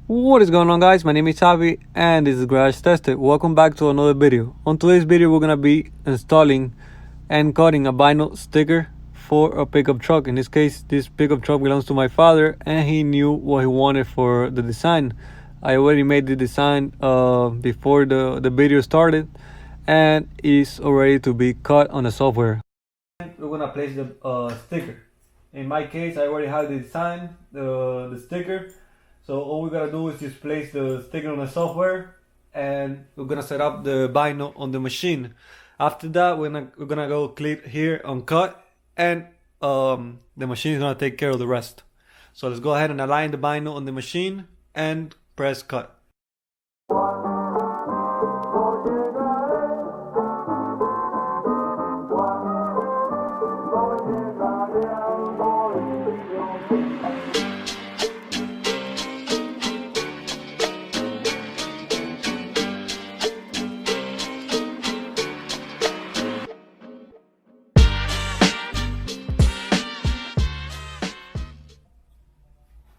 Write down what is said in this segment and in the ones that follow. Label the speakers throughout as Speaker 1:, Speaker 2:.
Speaker 1: What is going on, guys? My name is Javi and this is Garage Tested. Welcome back to another video. On today's video we're gonna be installing and cutting a vinyl sticker for a pickup truck. In this case, this pickup truck belongs to my father and he knew what he wanted for the design. I already made the design before the video started and it's already to be cut on the software. We're gonna place the sticker. In my case, I already have the design, the sticker. So all we gotta do is just place the sticker on the software and we're gonna set up the vinyl on the machine. After that, we're gonna go click here on cut and the machine is gonna take care of the rest. So let's go ahead and align the vinyl on the machine and press cut.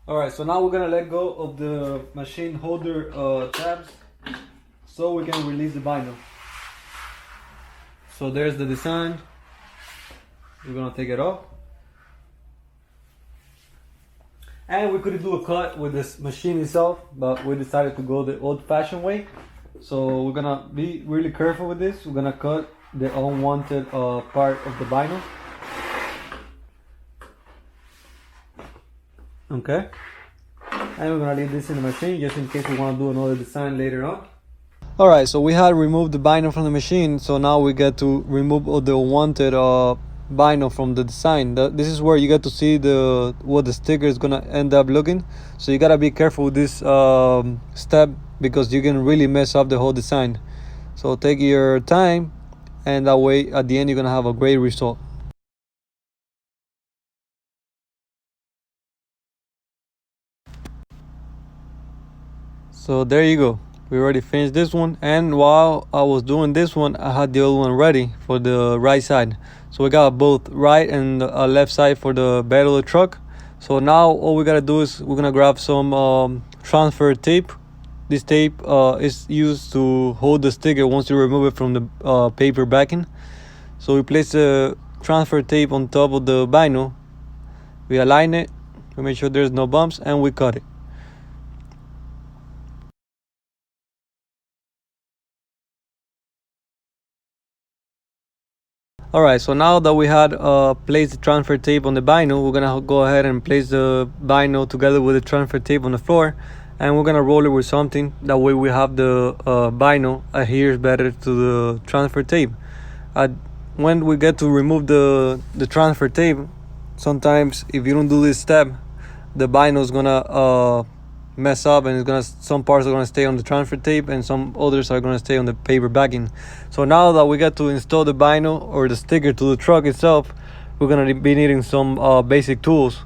Speaker 1: Alright, so now we're gonna let go of the machine holder tabs so we can release the vinyl. So there's the design. We're gonna take it off. And we could do a cut with this machine itself, but we decided to go the old-fashioned way. So we're gonna be really careful with this. We're gonna cut the unwanted part of the vinyl. Okay, and we're gonna leave this in the machine just in case we want to do another design later on. Alright, so we had removed the vinyl from the machine, so now we get to remove all the unwanted vinyl from the design. This is where you get to see what the sticker is gonna end up looking. So you gotta be careful with this step because you can really mess up the whole design. So take your time, and that way at the end you're gonna have a great result. So there you go, we already finished this one, and while I was doing this one I had the other one ready for the right side. So we got both right and left side for the bed of the truck. So now all we gotta do is we're gonna grab some transfer tape. This tape is used to hold the sticker once you remove it from the paper backing. So we place the transfer tape on top of the vinyl, we align it, we make sure there's no bumps, and we cut it. Alright, so now that we had placed the transfer tape on the vinyl, we're gonna go ahead and place the vinyl together with the transfer tape on the floor, and we're gonna roll it with something. That way we have the vinyl adheres better to the transfer tape. When we get to remove the transfer tape, sometimes if you don't do this step, the vinyl is gonna mess up, and some parts are gonna stay on the transfer tape and some others are gonna stay on the paper backing. So now that we got to install the vinyl or the sticker to the truck itself, we're gonna be needing some basic tools.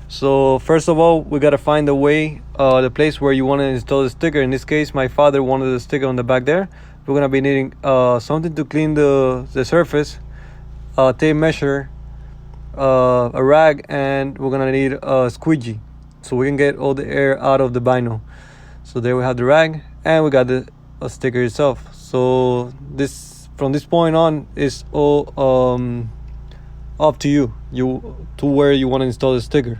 Speaker 1: So first of all, we gotta find the place where you want to install the sticker. In this case, my father wanted the sticker on the back there. We're gonna be needing something to clean the surface, a tape measure, a rag, and we're gonna need a squeegee so we can get all the air out of the vinyl. So there we have the rag, and we got the sticker itself. So from this point on is all up to you to where you want to install the sticker.